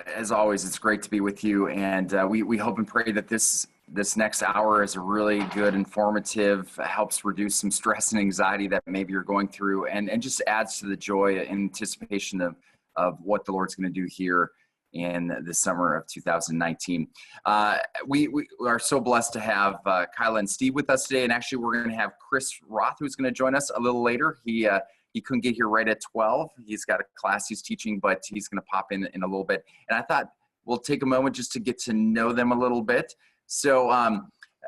as always, it's great to be with you, and we hope and pray that this next hour is a really good, informative, helps reduce some stress and anxiety that maybe you're going through, and just adds to the joy and anticipation of what the Lord's going to do here in the summer of 2019. We are so blessed to have Kyla and Steve with us today, and actually we're going to have Chris Roth, who's going to join us a little later. He couldn't get here right at 12. He's got a class he's teaching, but he's going to pop in a little bit. And I thought we'll take a moment just to get to know them a little bit. So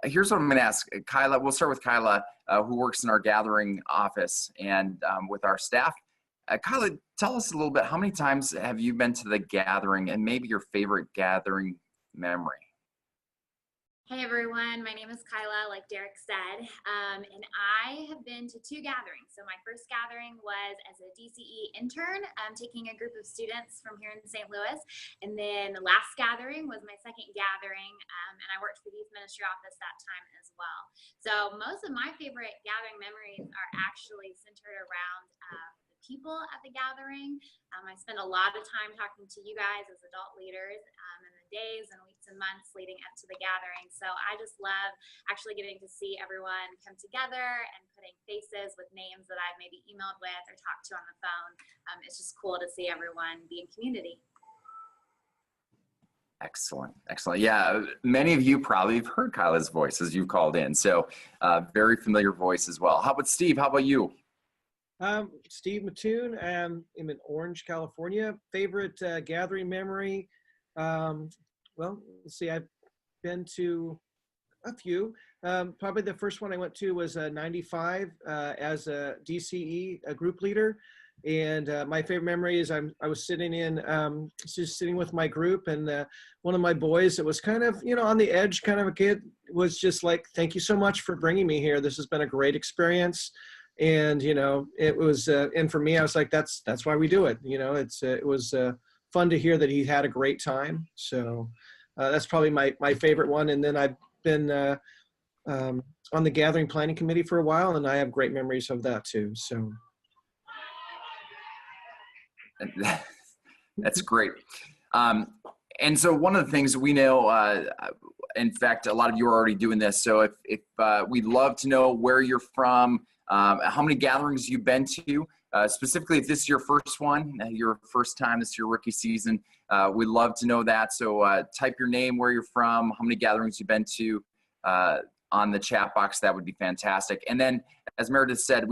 here's what I'm going to ask. Kyla, we'll start with Kyla, who works in our gathering office and with our staff. Kyla, tell us a little bit, how many times have you been to the gathering and maybe your favorite gathering memory? Hey everyone, my name is Kyla, like Derek said, and I have been to 2 gatherings. So my first gathering was as a DCE intern, taking a group of students from here in St. Louis, and then the last gathering was my second gathering, and I worked for the youth ministry office that time as well. So most of my favorite gathering memories are actually centered around the people at the gathering. I spend a lot of time talking to you guys as adult leaders in the days and weeks and months leading up to the gathering. So I just love actually getting to see everyone come together and putting faces with names that I've maybe emailed with or talked to on the phone. It's just cool to see everyone be in community. Excellent. Excellent. Yeah, many of you probably have heard Kyla's voice as you've called in. So very familiar voice as well. How about Steve? How about you? Steve Mattoon. I'm in Orange, California. Favorite gathering memory? Well, let's see. I've been to a few. Probably the first one I went to was 95 as a DCE, a group leader. And my favorite memory is I was sitting just sitting with my group, and one of my boys that was kind of, on the edge, kind of a kid, was just like, "Thank you so much for bringing me here. This has been a great experience." And, it was, and for me, I was like, that's why we do it. It was fun to hear that he had a great time. So that's probably my favorite one. And then I've been on the gathering planning committee for a while, and I have great memories of that too. So. That's great. And so one of the things we know, in fact, a lot of you are already doing this. So if we'd love to know where you're from, how many gatherings you've been to, specifically if this is your first one, your first time, this is your rookie season, we'd love to know that. So type your name, where you're from, how many gatherings you've been to on the chat box. That would be fantastic. And then, as Meredith said,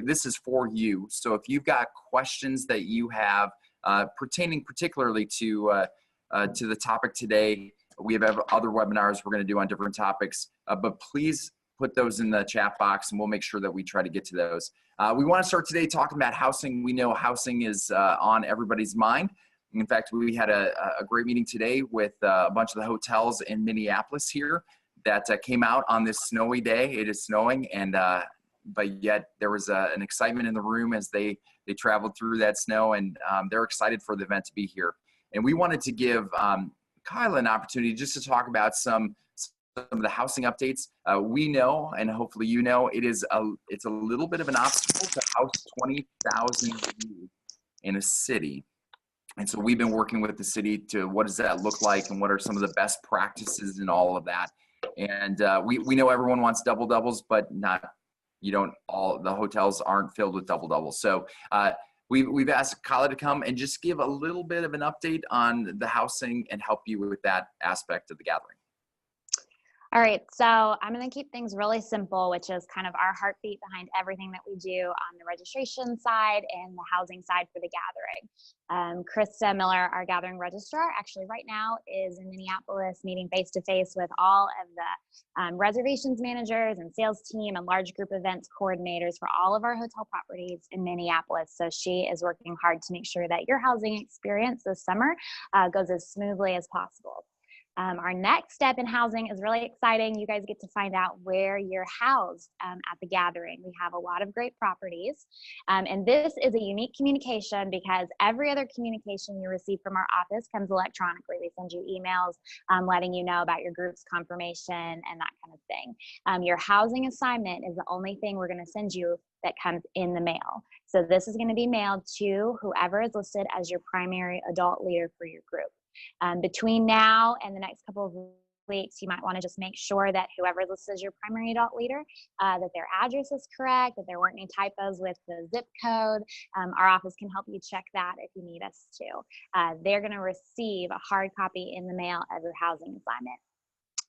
this is for you. So if you've got questions that you have pertaining particularly to the topic today, we have other webinars we're going to do on different topics, but please put those in the chat box and we'll make sure that we try to get to those. We want to start today talking about housing. We know housing is on everybody's mind. In fact, we had a great meeting today with a bunch of the hotels in Minneapolis here that came out on this snowy day. It is snowing, and but yet there was an excitement in the room as they traveled through that snow, and they're excited for the event to be here. And we wanted to give Kyla an opportunity just to talk about some of the housing updates. We know, and hopefully you know, it's a little bit of an obstacle to house 20,000 youth in a city. And so we've been working with the city to what does that look like and what are some of the best practices and all of that. And we know everyone wants double doubles, but all the hotels aren't filled with double doubles. So we've asked Kyla to come and just give a little bit of an update on the housing and help you with that aspect of the gathering. All right, so I'm going to keep things really simple, which is kind of our heartbeat behind everything that we do on the registration side and the housing side for the gathering. Krista Miller, our gathering registrar, actually right now is in Minneapolis meeting face-to-face with all of the reservations managers and sales team and large group events coordinators for all of our hotel properties in Minneapolis. So she is working hard to make sure that your housing experience this summer goes as smoothly as possible. Our next step in housing is really exciting. You guys get to find out where you're housed at the gathering. We have a lot of great properties. And this is a unique communication because every other communication you receive from our office comes electronically. We send you emails letting you know about your group's confirmation and that kind of thing. Your housing assignment is the only thing we're going to send you that comes in the mail. So this is going to be mailed to whoever is listed as your primary adult leader for your group. Between now and the next couple of weeks, you might want to just make sure that whoever is listed as your primary adult leader, that their address is correct, that there weren't any typos with the zip code. Our office can help you check that if you need us to. They're going to receive a hard copy in the mail of your housing assignment.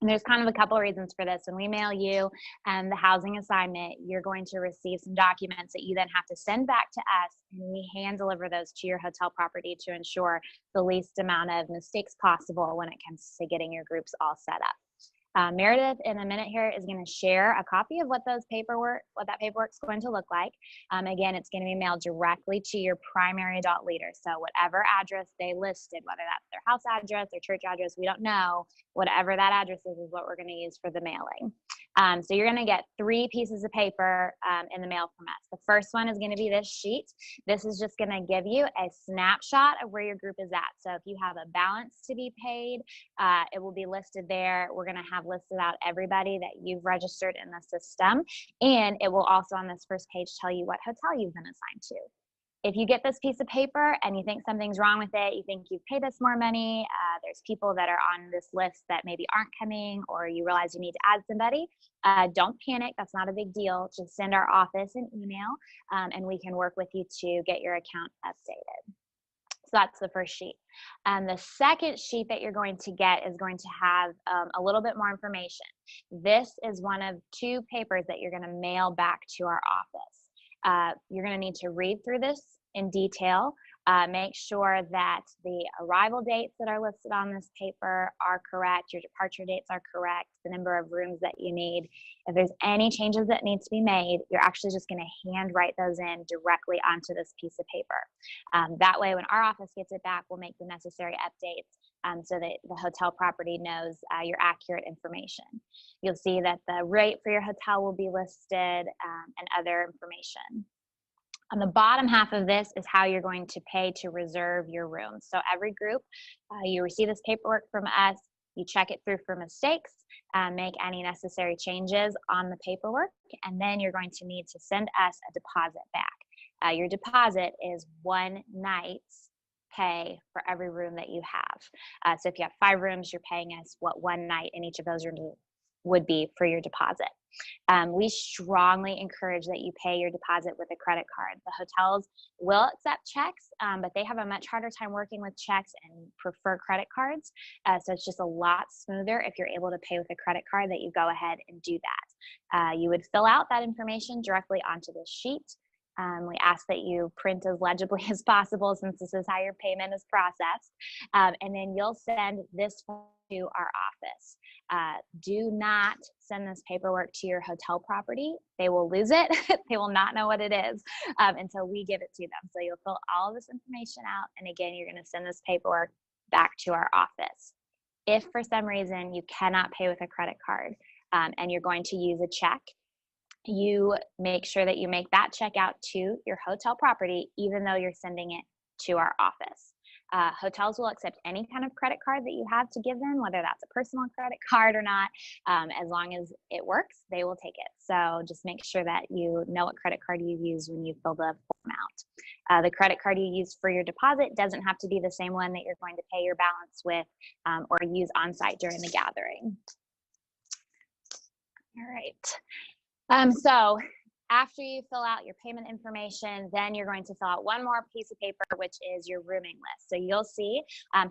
And there's kind of a couple of reasons for this. When we mail you the housing assignment, you're going to receive some documents that you then have to send back to us, and we hand deliver those to your hotel property to ensure the least amount of mistakes possible when it comes to getting your groups all set up. Meredith in a minute here is going to share a copy of what that paperwork is going to look like. Again, it's going to be mailed directly to your primary adult leader. So whatever address they listed, whether that's their house address, their church address, we don't know, whatever that address is what we're going to use for the mailing. So you're going to get 3 pieces of paper in the mail from us. The first one is going to be this sheet. This is just going to give you a snapshot of where your group is at. So if you have a balance to be paid, it will be listed there. We're going to have listed out everybody that you've registered in the system. And it will also on this first page tell you what hotel you've been assigned to. If you get this piece of paper and you think something's wrong with it, you think you've paid us more money, there's people that are on this list that maybe aren't coming, or you realize you need to add somebody, don't panic. That's not a big deal. Just send our office an email and we can work with you to get your account updated. So that's the first sheet. The second sheet that you're going to get is going to have a little bit more information. This is one of 2 papers that you're going to mail back to our office. You're going to need to read through this in detail. Make sure that the arrival dates that are listed on this paper are correct, your departure dates are correct, the number of rooms that you need. If there's any changes that need to be made, you're actually just going to hand write those in directly onto this piece of paper. That way, when our office gets it back, we'll make the necessary updates so that the hotel property knows your accurate information. You'll see that the rate for your hotel will be listed and other information. On the bottom half of this is how you're going to pay to reserve your room. So every group, you receive this paperwork from us, you check it through for mistakes, make any necessary changes on the paperwork, and then you're going to need to send us a deposit back. Your deposit is 1 night's pay for every room that you have. So if you have 5 rooms, you're paying us what 1 night in each of those rooms would be for your deposit. We strongly encourage that you pay your deposit with a credit card. The hotels will accept checks, but they have a much harder time working with checks and prefer credit cards. So it's just a lot smoother if you're able to pay with a credit card that you go ahead and do that. You would fill out that information directly onto this sheet. We ask that you print as legibly as possible since this is how your payment is processed. And then you'll send this to our office. Do not send this paperwork to your hotel property. They will lose it. They will not know what it is until we give it to them. So you'll fill all of this information out. And again, you're going to send this paperwork back to our office. If for some reason you cannot pay with a credit card and you're going to use a check, you make sure that you make that check out to your hotel property, even though you're sending it to our office. Hotels will accept any kind of credit card that you have to give them, whether that's a personal credit card or not. As long as it works, they will take it. So just make sure that you know what credit card you use when you fill the form out. The credit card you use for your deposit doesn't have to be the same one that you're going to pay your balance with or use on site during the gathering. All right. So after you fill out your payment information, then you're going to fill out one more piece of paper, which is your rooming list. So you'll see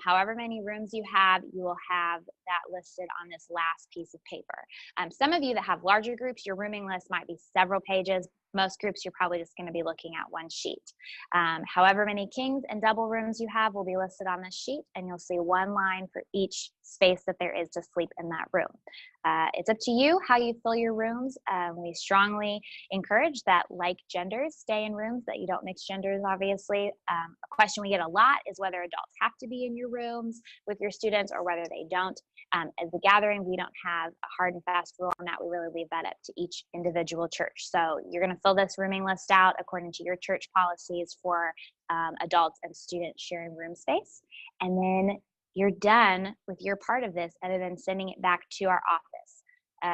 however many rooms you have, you will have that listed on this last piece of paper. Some of you that have larger groups, your rooming list might be several pages. Most groups, you're probably just going to be looking at one sheet. However many kings and double rooms you have will be listed on this sheet, and you'll see one line for each space that there is to sleep in that room. It's up to you how you fill your rooms. We strongly encourage that like genders stay in rooms, that you don't mix genders, obviously. A question we get a lot is whether adults have to be in your rooms with your students or whether they don't. As a gathering, we don't have a hard and fast rule on that. We really leave that up to each individual church. So you're going to fill this rooming list out according to your church policies for adults and students sharing room space. And then you're done with your part of this other than sending it back to our office.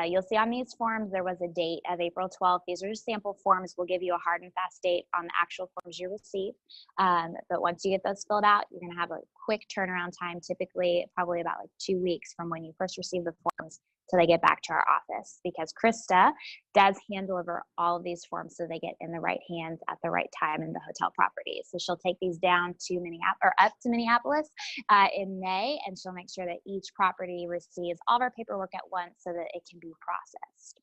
You'll see on these forms, there was a date of April 12th. These are just sample forms. We'll give you a hard and fast date on the actual forms you receive. But once you get those filled out, you're going to have a quick turnaround time, typically probably about like 2 weeks from when you first receive the forms till they get back to our office, because Krista does hand deliver all of these forms so they get in the right hands at the right time in the hotel property. So she'll take these down to up to Minneapolis in May, and she'll make sure that each property receives all of our paperwork at once so that it can be processed.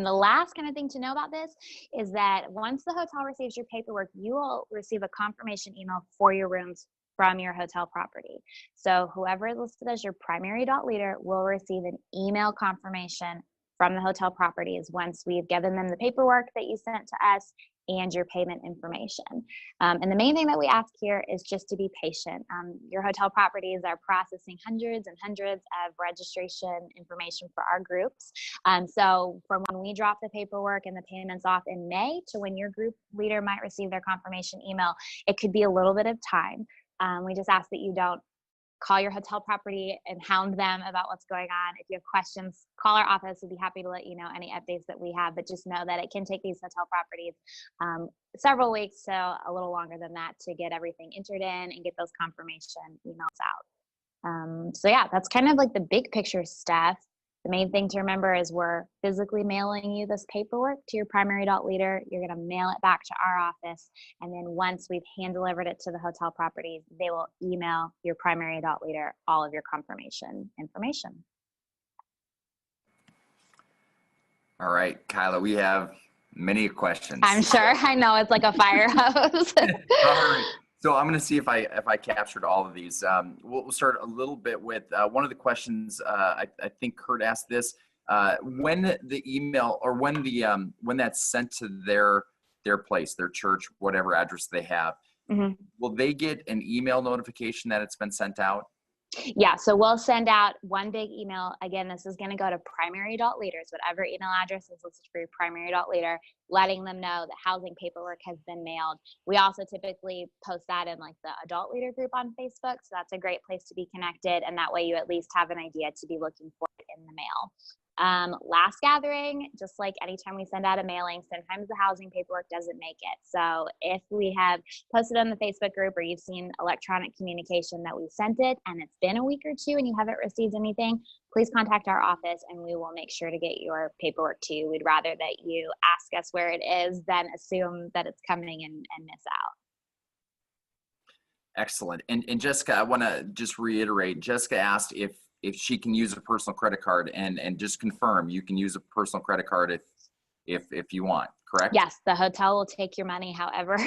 The last kind of thing to know about this is that once the hotel receives your paperwork, you will receive a confirmation email for your rooms from your hotel property. So whoever is listed as your primary dot leader will receive an email confirmation from the hotel properties once we've given them the paperwork that you sent to us and your payment information. And the main thing that we ask here is just to be patient. Your hotel properties are processing hundreds and hundreds of registration information for our groups. So from when we drop the paperwork and the payments off in May to when your group leader might receive their confirmation email, it could be a little bit of time. We just ask that you don't call your hotel property and hound them about what's going on. If you have questions, call our office. We'd be happy to let you know any updates that we have, but just know that it can take these hotel properties several weeks to a little longer than that to get everything entered in and get those confirmation emails out. So yeah, that's kind of like the big picture stuff. The main thing to remember is we're physically mailing you this paperwork to your primary dot leader. You're going to mail it back to our office. And then once we've hand delivered it to the hotel properties, they will email your primary dot leader all of your confirmation information. All right, Kyla, we have many questions. I'm sure. I know it's like a fire hose. All right. So I'm going to see if I captured all of these. We'll start a little bit with one of the questions. I think Kurt asked this: when the email or when that's sent to their place, their church, whatever address they have, will they get an email notification that it's been sent out? Yeah, so we'll send out one big email. Again, this is going to go to primary dot leaders, whatever email address is listed for your primary dot leader, letting them know that housing paperwork has been mailed. We also typically post that in like the adult leader group on Facebook. So that's a great place to be connected. And that way you at least have an idea to be looking for it in the mail. Last gathering, just like anytime we send out a mailing, sometimes the housing paperwork doesn't make it. So if we have posted on the Facebook group or you've seen electronic communication that we sent it and it's been a week or two and you haven't received anything, please contact our office and we will make sure to get your paperwork to you. We'd rather that you ask us where it is than assume that it's coming and miss out. Excellent. And Jessica, I want to just reiterate, Jessica asked if she can use a personal credit card, and just confirm you can use a personal credit card if you want, correct? Yes, the hotel will take your money however,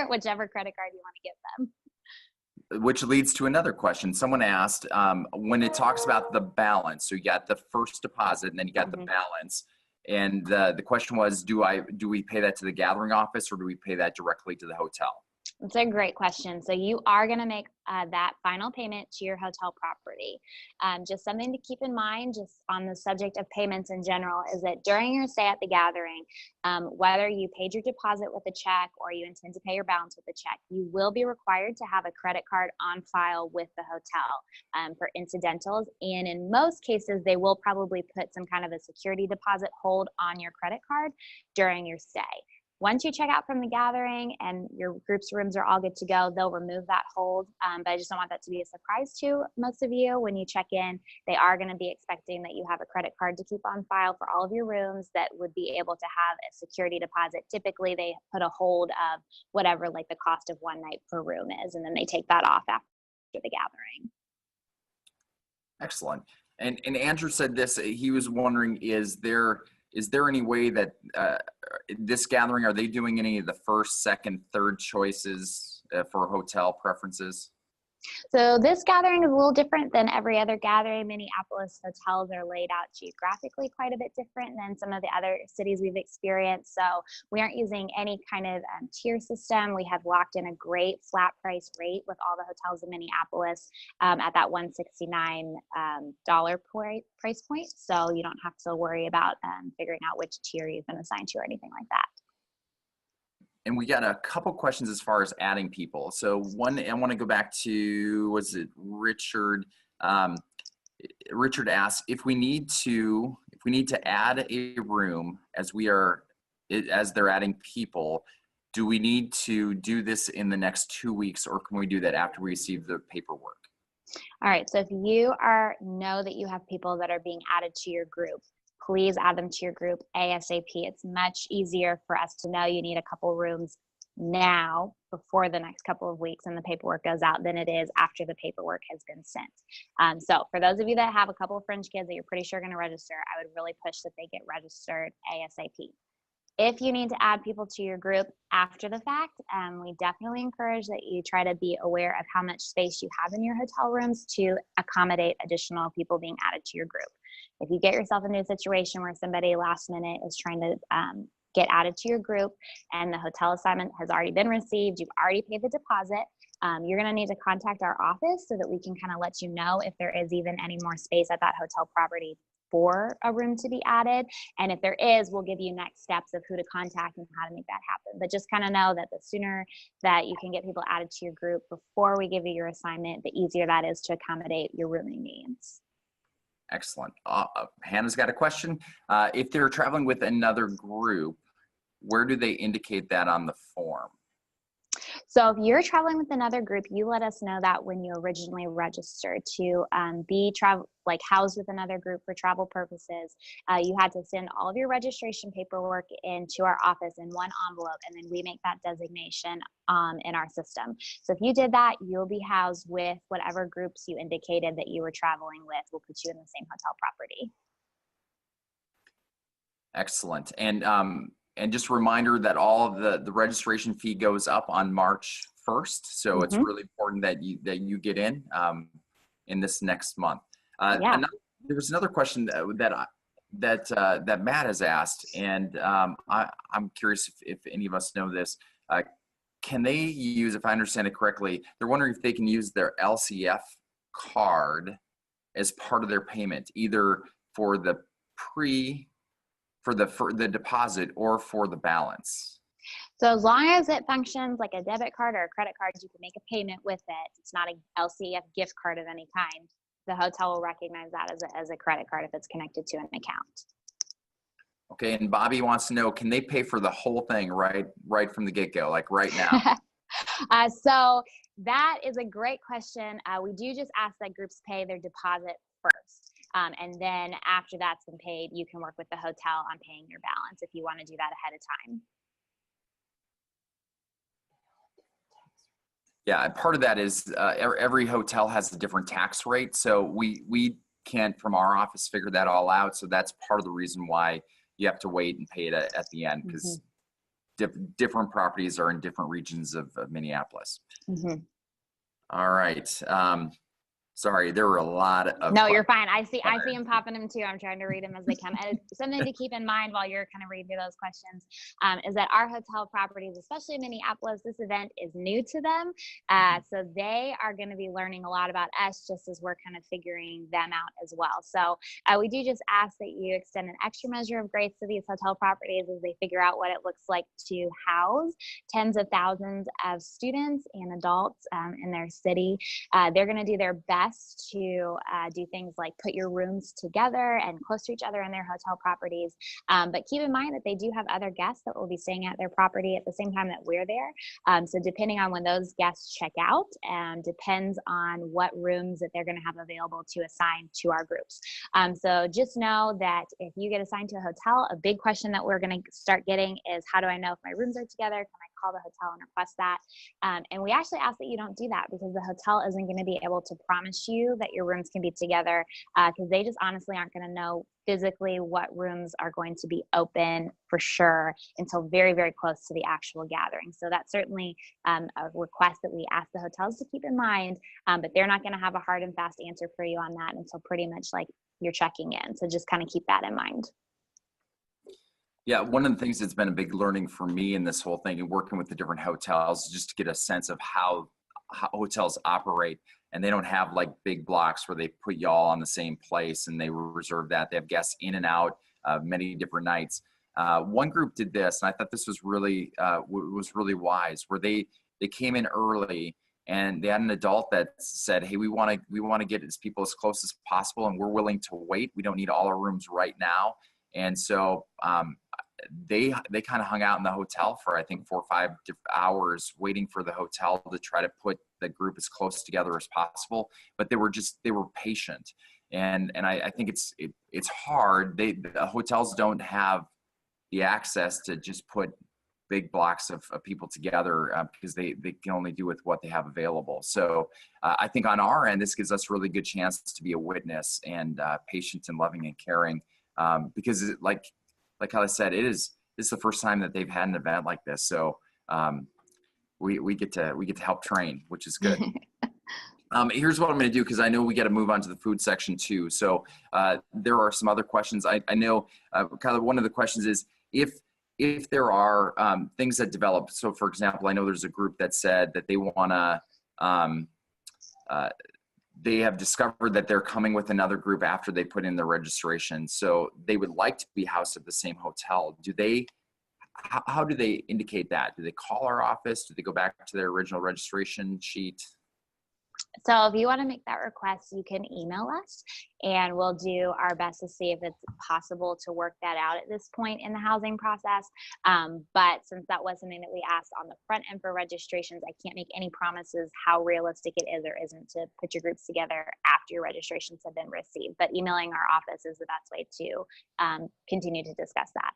whichever credit card you want to give them. Which leads to another question. Someone asked, when it talks about the balance, so you got the first deposit and then you got the balance, and the question was, do we pay that to the gathering office or do we pay that directly to the hotel? It's a great question. So you are going to make that final payment to your hotel property. Just something to keep in mind, just on the subject of payments in general, is that during your stay at the gathering, whether you paid your deposit with a check or you intend to pay your balance with a check, you will be required to have a credit card on file with the hotel for incidentals. And in most cases, they will probably put some kind of a security deposit hold on your credit card during your stay. Once you check out from the gathering and your group's rooms are all good to go, they'll remove that hold. But I just don't want that to be a surprise to most of you. When you check in, they are going to be expecting that you have a credit card to keep on file for all of your rooms that would be able to have a security deposit. Typically, they put a hold of whatever like the cost of one night per room is, and then they take that off after the gathering. Excellent. And Andrew said this, he was wondering, is there any way that this gathering, are they doing any of the first, second, third choices for hotel preferences? So this gathering is a little different than every other gathering. Minneapolis hotels are laid out geographically quite a bit different than some of the other cities we've experienced. So we aren't using any kind of tier system. We have locked in a great flat price rate with all the hotels in Minneapolis at that $169 price point. So you don't have to worry about figuring out which tier you've been assigned to or anything like that. And we got a couple questions as far as adding people. So one, I want to go back to, was it Richard? Richard asks if we need to add a room as they're adding people, do we need to do this in the next 2 weeks, or can we do that after we receive the paperwork? All right, so if you know that you have people that are being added to your group, please add them to your group ASAP. It's much easier for us to know you need a couple rooms now before the next couple of weeks and the paperwork goes out than it is after the paperwork has been sent. So for those of you that have a couple of fringe kids that you're pretty sure are going to register, I would really push that they get registered ASAP. If you need to add people to your group after the fact, we definitely encourage that you try to be aware of how much space you have in your hotel rooms to accommodate additional people being added to your group. If you get yourself into a situation where somebody last minute is trying to get added to your group and the hotel assignment has already been received, you've already paid the deposit, you're going to need to contact our office so that we can kind of let you know if there is even any more space at that hotel property for a room to be added. And if there is, we'll give you next steps of who to contact and how to make that happen. But just kind of know that the sooner that you can get people added to your group before we give you your assignment, the easier that is to accommodate your rooming needs. Excellent. Hannah's got a question. If they're traveling with another group, where do they indicate that on the form? So if you're traveling with another group, you let us know that when you originally registered to be housed with another group for travel purposes. You had to send all of your registration paperwork into our office in one envelope, and then we make that designation in our system. So if you did that, you'll be housed with whatever groups you indicated that you were traveling with. We'll put you in the same hotel property. Excellent. And just a reminder that all of the registration fee goes up on March 1st. So it's really important that you get in this next month. There was another question that Matt has asked, and I'm curious if any of us know this. Can they use, if I understand it correctly, they're wondering if they can use their LCF card as part of their payment, either for the deposit or for the balance. So as long as it functions like a debit card or a credit card, you can make a payment with it. It's not a LCF gift card of any kind. The hotel will recognize that as a credit card if it's connected to an account. Okay, and Bobby wants to know, can they pay for the whole thing right from the get-go, like right now? So that is a great question. We do just ask that groups pay their deposit first. And then after that's been paid, you can work with the hotel on paying your balance if you want to do that ahead of time. Yeah, part of that is every hotel has a different tax rate. So we can't, from our office, figure that all out. So that's part of the reason why you have to wait and pay it at the end, because different properties are in different regions of Minneapolis. All right. Sorry, there were a lot of. No, you're fine. I see them popping them too. I'm trying to read them as they come. And something to keep in mind while you're kind of reading through those questions is that our hotel properties, especially in Minneapolis, this event is new to them. So they are going to be learning a lot about us just as we're kind of figuring them out as well. So we do just ask that you extend an extra measure of grace to these hotel properties as they figure out what it looks like to house tens of thousands of students and adults in their city. They're going to do their best to do things like put your rooms together and close to each other in their hotel properties. But keep in mind that they do have other guests that will be staying at their property at the same time that we're there. So depending on when those guests check out, depends on what rooms that they're going to have available to assign to our groups. So just know that if you get assigned to a hotel, a big question that we're going to start getting is, how do I know if my rooms are together? Can I call the hotel and request that? And we actually ask that you don't do that, because the hotel isn't going to be able to promise you that your rooms can be together, because they just honestly aren't going to know physically what rooms are going to be open for sure until very, very close to the actual gathering. So that's certainly a request that we ask the hotels to keep in mind, but they're not going to have a hard and fast answer for you on that until pretty much like you're checking in. So just kind of keep that in mind. Yeah, one of the things that's been a big learning for me in this whole thing and working with the different hotels, just to get a sense of how hotels operate. And they don't have like big blocks where they put you all on the same place and they reserve that. They have guests in and out many different nights. One group did this, and I thought this was really wise, where they came in early and they had an adult that said, hey, we want to get as people as close as possible, and we're willing to wait. We don't need all our rooms right now. And so they kind of hung out in the hotel for, I think, 4 or 5 hours waiting for the hotel to try to put the group as close together as possible. But they were patient. And I think it's hard. The hotels don't have the access to just put big blocks of people together because they can only do with what they have available. So I think on our end, this gives us a really good chance to be a witness and patient and loving and caring because like I said, this is the first time that they've had an event like this. So we get to help train, which is good. Here's what I'm going to do, because I know we got to move on to the food section too. So there are some other questions. I know kind of one of the questions is if there are things that develop. So for example, I know there's a group that said that they want to, they have discovered that they're coming with another group after they put in the registration. So they would like to be housed at the same hotel. How do they indicate that? Do they call our office? Do they go back to their original registration sheet? So if you want to make that request, you can email us and we'll do our best to see if it's possible to work that out at this point in the housing process. But since that was something that we asked on the front end for registrations, I can't make any promises how realistic it is or isn't to put your groups together after your registrations have been received. But emailing our office is the best way to continue to discuss that.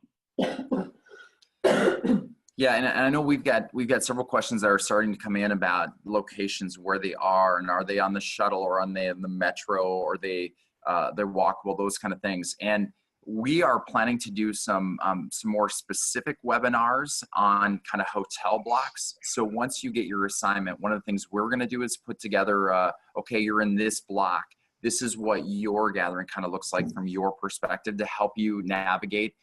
Yeah, and I know we've got several questions that are starting to come in about locations, where they are, and are they on the shuttle or on the metro, or they're walkable, those kind of things. And we are planning to do some more specific webinars on kind of hotel blocks. So once you get your assignment, one of the things we're going to do is put together, okay, you're in this block. This is what your gathering kind of looks like from your perspective to help you navigate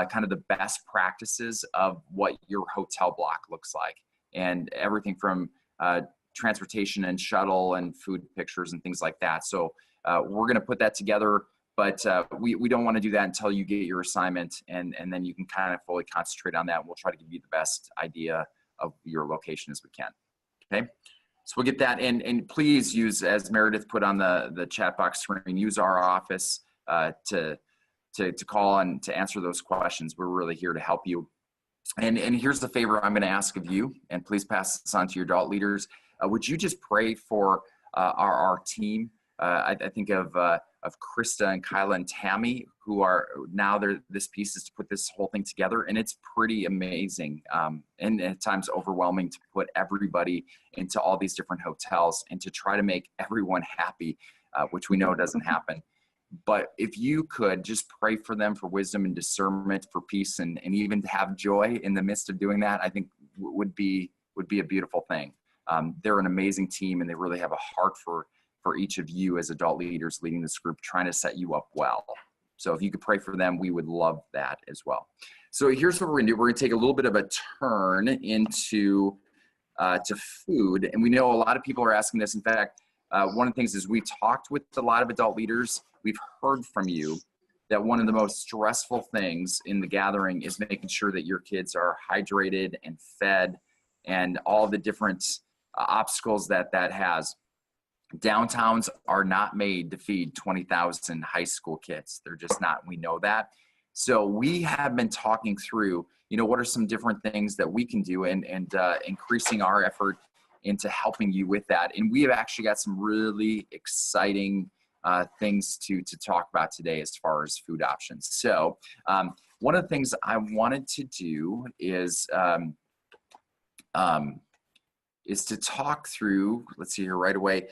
kind of the best practices of what your hotel block looks like, and everything from transportation and shuttle and food pictures and things like that. So we're going to put that together, but we don't want to do that until you get your assignment, and then you can kind of fully concentrate on that. And we'll try to give you the best idea of your location as we can. Okay. So we'll get that. And please use, as Meredith put on the chat box screen, use our office to call and to answer those questions. We're really here to help you. And here's the favor I'm going to ask of you, and please pass this on to your adult leaders. Would you just pray for our team? I think of Krista and Kyla and Tammy, who are now this piece is to put this whole thing together, and it's pretty amazing and at times overwhelming to put everybody into all these different hotels and to try to make everyone happy, which we know doesn't happen. But if you could just pray for them for wisdom and discernment, for peace, and even to have joy in the midst of doing that, I think would be a beautiful thing. They're an amazing team, and they really have a heart for each of you as adult leaders leading this group, trying to set you up well. So if you could pray for them, we would love that as well. So here's what we're gonna do. We're gonna take a little bit of a turn into to food. And we know a lot of people are asking this. In fact, one of the things is we talked with a lot of adult leaders. We've heard from you that one of the most stressful things in the gathering is making sure that your kids are hydrated and fed, and all the different obstacles that has. Downtowns are not made to feed 20,000 high school kids. They're just not. We know that. So we have been talking through, what are some different things that we can do and increasing our effort into helping you with that. And we have actually got some really exciting things to talk about today as far as food options. So one of the things I wanted to do is to talk through, let's see here right away.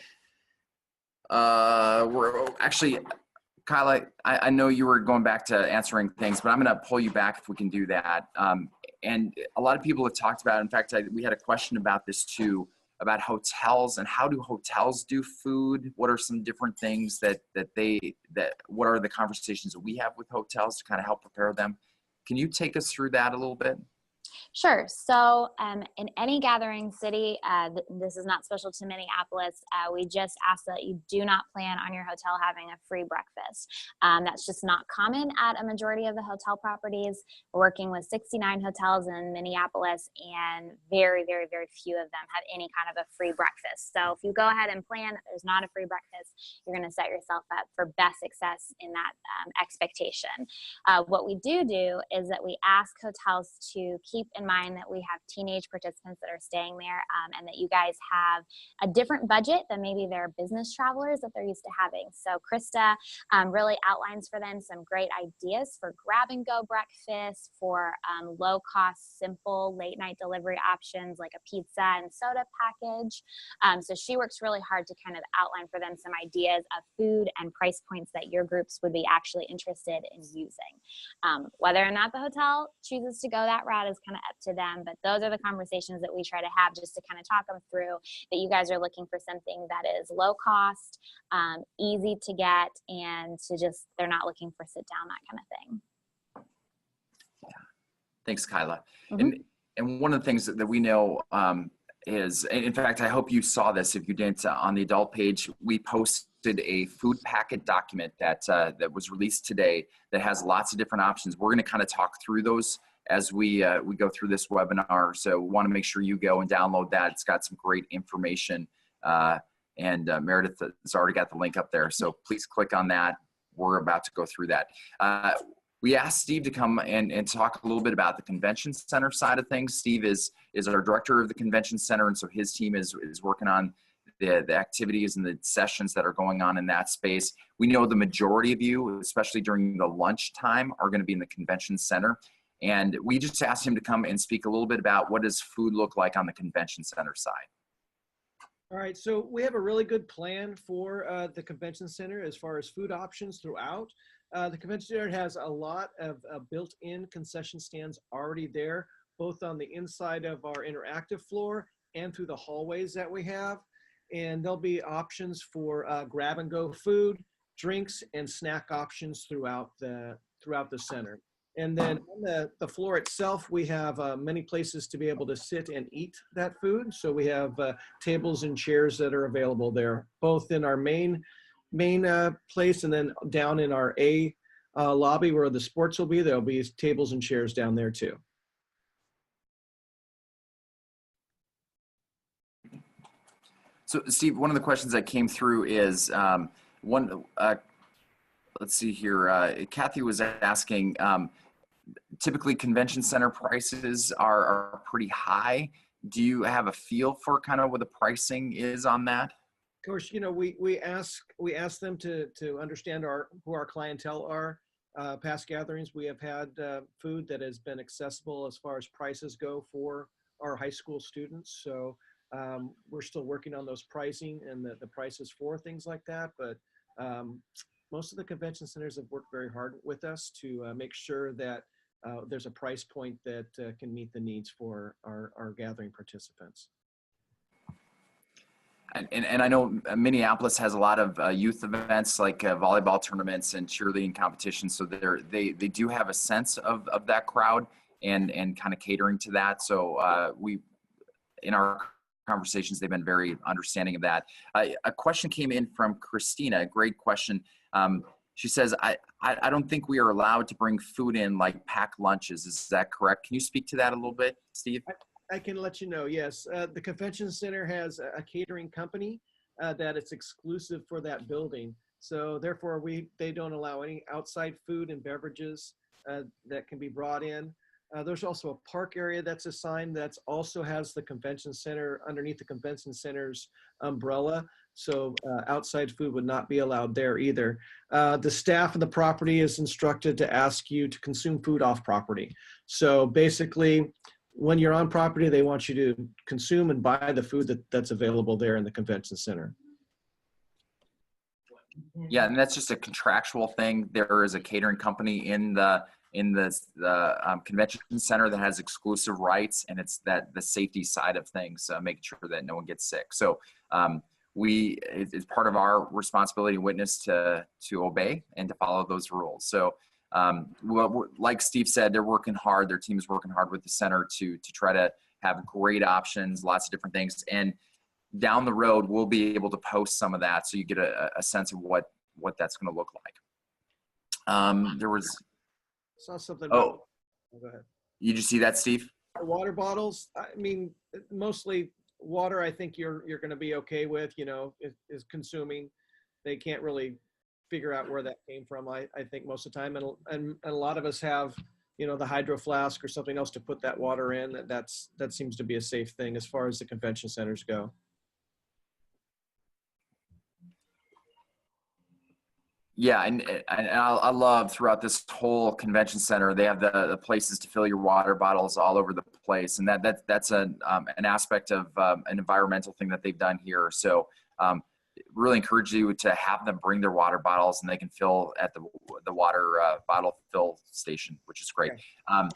We're actually, Kyla, I know you were going back to answering things, but I'm going to pull you back if we can do that. And a lot of people have talked about, in fact, we had a question about this too, about hotels and how do hotels do food? What are some different things what are the conversations that we have with hotels to kind of help prepare them? Can you take us through that a little bit? Sure. So in any gathering city, this is not special to Minneapolis. We just ask that you do not plan on your hotel having a free breakfast. That's just not common at a majority of the hotel properties. We're working with 69 hotels in Minneapolis, and very, very, very few of them have any kind of a free breakfast. So if you go ahead and plan that there's not a free breakfast, you're going to set yourself up for best success in that expectation. What we do is that we ask hotels to keep in mind that we have teenage participants that are staying there, and that you guys have a different budget than maybe their business travelers that they're used to having. So Krista really outlines for them some great ideas for grab and go breakfast, for low cost, simple late night delivery options like a pizza and soda package. So she works really hard to kind of outline for them some ideas of food and price points that your groups would be actually interested in using. Whether or not the hotel chooses to go that route is kind of up to them, but those are the conversations that we try to have just to kind of talk them through that you guys are looking for something that is low cost, easy to get, and to just, they're not looking for sit down, that kind of thing. Thanks, Kyla. Mm-hmm. And one of the things that we know is, in fact, I hope you saw this. If you didn't, on the adult page, we posted a food packet document that was released today that has lots of different options. We're going to kind of talk through those as we go through this webinar. So we want to make sure you go and download that. It's got some great information. And Meredith has already got the link up there. So please click on that. We're about to go through that. We asked Steve to come and talk a little bit about the convention center side of things. Steve is our director of the convention center, and so his team is working on the activities and the sessions that are going on in that space. We know the majority of you, especially during the lunch time, are going to be in the convention center. And we just asked him to come and speak a little bit about what does food look like on the convention center side. All right, so we have a really good plan for the convention center as far as food options throughout. The convention center has a lot of built-in concession stands already there, both on the inside of our interactive floor and through the hallways that we have. And there'll be options for grab and go food, drinks, and snack options throughout the center. And then on the floor itself, we have many places to be able to sit and eat that food. So we have tables and chairs that are available there, both in our main place and then down in our A lobby where the sports will be. There'll be tables and chairs down there too. So Steve, one of the questions that came through is let's see here. Kathy was asking, typically convention center prices are pretty high. Do you have a feel for kind of what the pricing is on that? Of course, you know, we ask them to understand who our clientele are. Past gatherings, we have had food that has been accessible as far as prices go for our high school students. So we're still working on those pricing and the prices for things like that. But most of the convention centers have worked very hard with us to make sure that there's a price point that can meet the needs for our gathering participants. And I know Minneapolis has a lot of youth events like volleyball tournaments and cheerleading competitions. So they do have a sense of that crowd and kind of catering to that. So in our conversations, they've been very understanding of that. A question came in from Christina, a great question. She says, I don't think we are allowed to bring food in like packed lunches. Is that correct? Can you speak to that a little bit, Steve? I can let you know, yes. The convention center has a catering company that is exclusive for that building. So therefore, they don't allow any outside food and beverages that can be brought in. There's also a park area that's assigned that also has the convention center underneath the convention center's umbrella. So outside food would not be allowed there either. The staff of the property is instructed to ask you to consume food off property. So basically, when you're on property, they want you to consume and buy the food that's available there in the convention center. Yeah, and that's just a contractual thing. There is a catering company in the convention center that has exclusive rights, and it's the safety side of things, making sure that no one gets sick. So it's part of our responsibility and witness to obey and to follow those rules. So Like Steve said, they're working hard. Their team is working hard with the center to try to have great options, lots of different things. And down the road, we'll be able to post some of that so you get a sense of what that's going to look like. There was. Saw something about. Oh, go ahead. You just see that, Steve? Water bottles. I mean, mostly water. I think you're going to be okay with. Is consuming. They can't really figure out where that came from. I think most of the time, and a lot of us have the hydro flask or something else to put that water in. That seems to be a safe thing as far as the convention centers go. Yeah, and I love throughout this whole convention center, they have the places to fill your water bottles all over the place, and that's an aspect of an environmental thing that they've done here. So really encourage you to have them bring their water bottles, and they can fill at the water bottle fill station, which is great. Okay.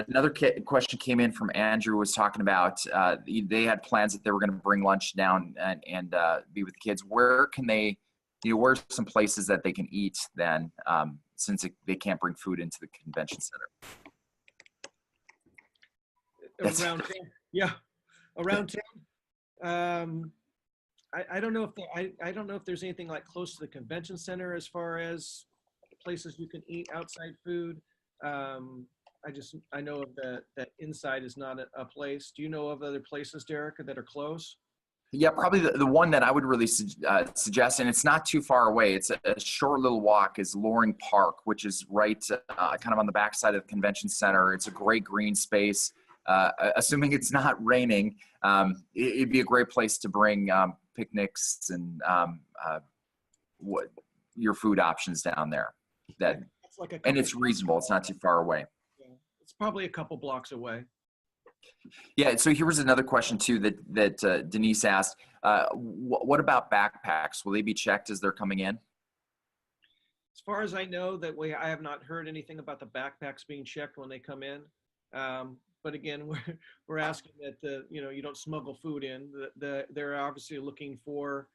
Another question came in from Andrew, was talking about they had plans that they were going to bring lunch down and be with the kids. Where can they? Where's some places that they can eat then, since they can't bring food into the convention center? Around town, yeah, around town. I don't know if I don't know if there's anything like close to the convention center as far as places you can eat outside food. I know of that inside is not a place. Do you know of other places, Derek, that are close? Yeah, probably the one that I would really suggest, and it's not too far away. It's a short little walk, is Loring Park, which is right kind of on the backside of the convention center. It's a great green space. Assuming it's not raining, it'd be a great place to bring picnics and your food options down there. And it's reasonable. It's not too far away. Yeah, it's probably a couple blocks away. Yeah, so here was another question too that Denise asked. What about backpacks? Will they be checked as they're coming in? As far as I know, I have not heard anything about the backpacks being checked when they come in. But again, we're asking that you don't smuggle food in. They're obviously looking for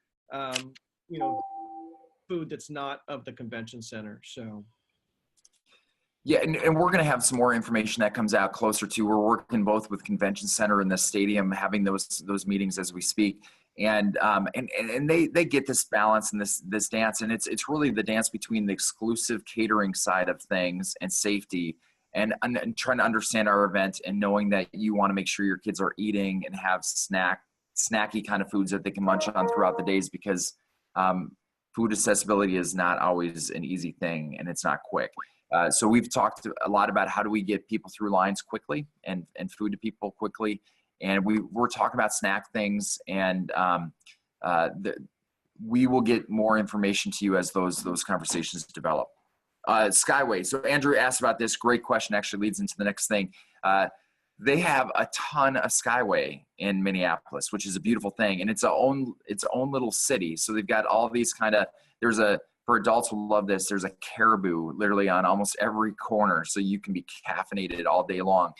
food that's not of the convention center. So. Yeah, and we're going to have some more information that comes out closer to. We're working both with convention center and the stadium, having those meetings as we speak, and they get this balance and this dance, and it's really the dance between the exclusive catering side of things and safety, and trying to understand our event and knowing that you want to make sure your kids are eating and have snacky kind of foods that they can munch on throughout the days, because food accessibility is not always an easy thing, and it's not quick. So we've talked a lot about how do we get people through lines quickly and food to people quickly. And we're talking about snack things, and we will get more information to you as those conversations develop. Skyway. So Andrew asked about this. Great question. Actually leads into the next thing. They have a ton of Skyway in Minneapolis, which is a beautiful thing. And it's its own little city. So they've got all these for adults who love this, there's a Caribou literally on almost every corner, so you can be caffeinated all day long.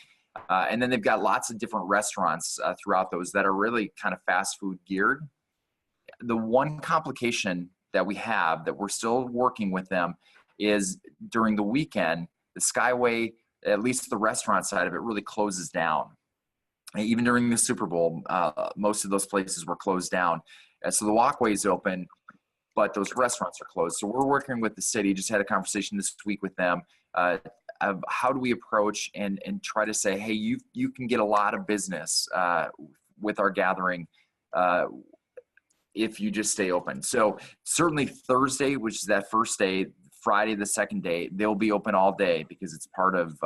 And then they've got lots of different restaurants throughout those that are really kind of fast food geared. The one complication that we have that we're still working with them is during the weekend, the Skyway, at least the restaurant side of it, really closes down. Even during the Super Bowl, most of those places were closed down. So the walkway is open, but those restaurants are closed. So we're working with the city, just had a conversation this week with them of how do we approach and try to say, hey, you can get a lot of business with our gathering if you just stay open. So certainly Thursday, which is that first day, Friday, the second day, they'll be open all day because it's part of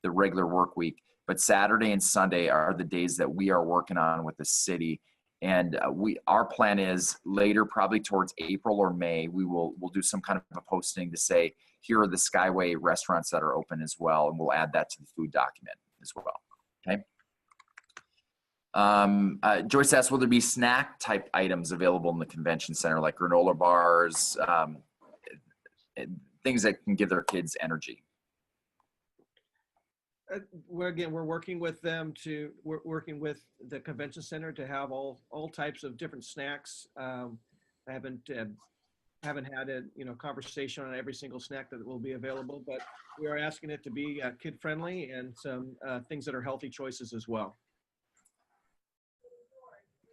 the regular work week. But Saturday and Sunday are the days that we are working on with the city. And our plan is later, probably towards April or May, we'll do some kind of a posting to say, here are the Skyway restaurants that are open as well. And we'll add that to the food document as well. Okay. Joyce asked, will there be snack type items available in the convention center, like granola bars, things that can give their kids energy? We're working with them we're working with the convention center to have all types of different snacks. I haven't haven't had a conversation on every single snack that will be available, but we are asking it to be kid friendly and some things that are healthy choices as well.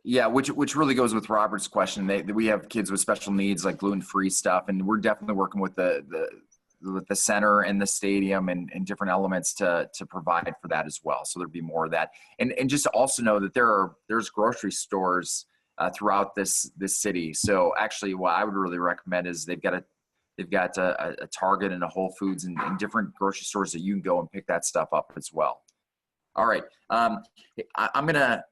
Yeah, which really goes with Robert's question. We have kids with special needs, like gluten-free stuff, and we're definitely working with the center and the stadium and different elements to provide for that as well. So there'd be more of that, and just to also know that there's grocery stores throughout this city. So actually, what I would really recommend is they've got a Target and a Whole Foods and different grocery stores that you can go and pick that stuff up as well. All right, I'm gonna.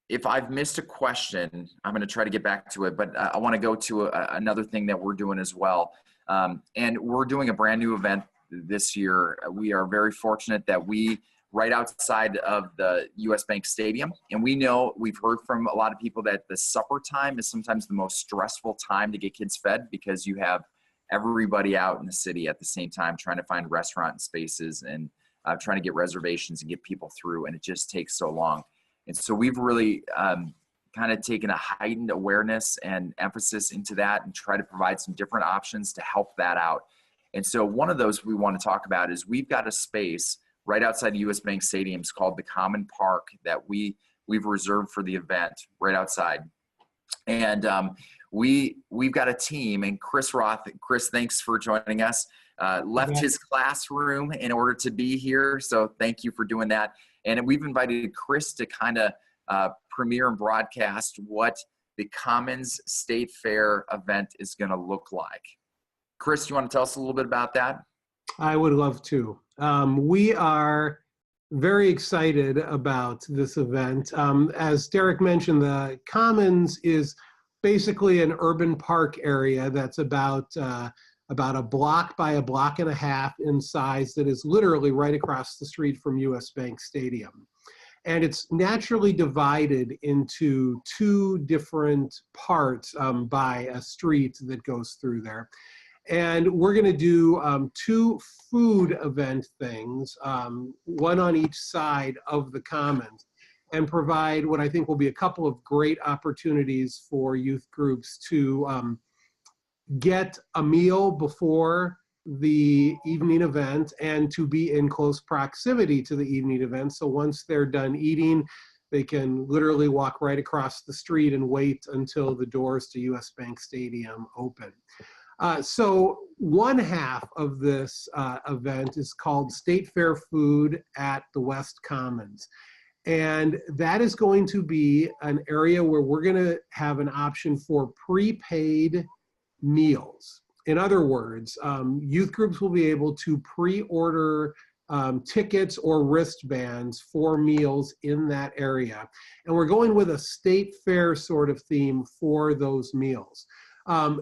If I've missed a question, I'm going to try to get back to it, but I want to go to another thing that we're doing as well. And we're doing a brand new event this year. We are very fortunate that right outside of the US Bank Stadium, and we've heard from a lot of people that the supper time is sometimes the most stressful time to get kids fed, because you have everybody out in the city at the same time trying to find restaurant spaces and trying to get reservations and get people through, and it just takes so long. And so we've really kind of taken a heightened awareness and emphasis into that and try to provide some different options to help that out. And so one of those we want to talk about is we've got a space right outside the US Bank Stadium. It's called the Common Park that we've reserved for the event right outside. And we've got a team, and Chris Roth, thanks for joining us, left his classroom in order to be here. So thank you for doing that. And we've invited Chris to kind of premiere and broadcast what the Commons State Fair event is going to look like. Chris, you want to tell us a little bit about that? I would love to. We are very excited about this event. As Derek mentioned, the Commons is basically an urban park area that's about a block by a block and a half in size, that is literally right across the street from US Bank Stadium. And it's naturally divided into two different parts by a street that goes through there. And we're going to do two food event things, one on each side of the Commons, and provide what I think will be a couple of great opportunities for youth groups to get a meal before the evening event and to be in close proximity to the evening event. So once they're done eating, they can literally walk right across the street and wait until the doors to US Bank Stadium open. So one half of this event is called State Fair Food at the West Commons. And that is going to be an area where we're going to have an option for prepaid meals. In other words, youth groups will be able to pre-order tickets or wristbands for meals in that area. And we're going with a state fair sort of theme for those meals. I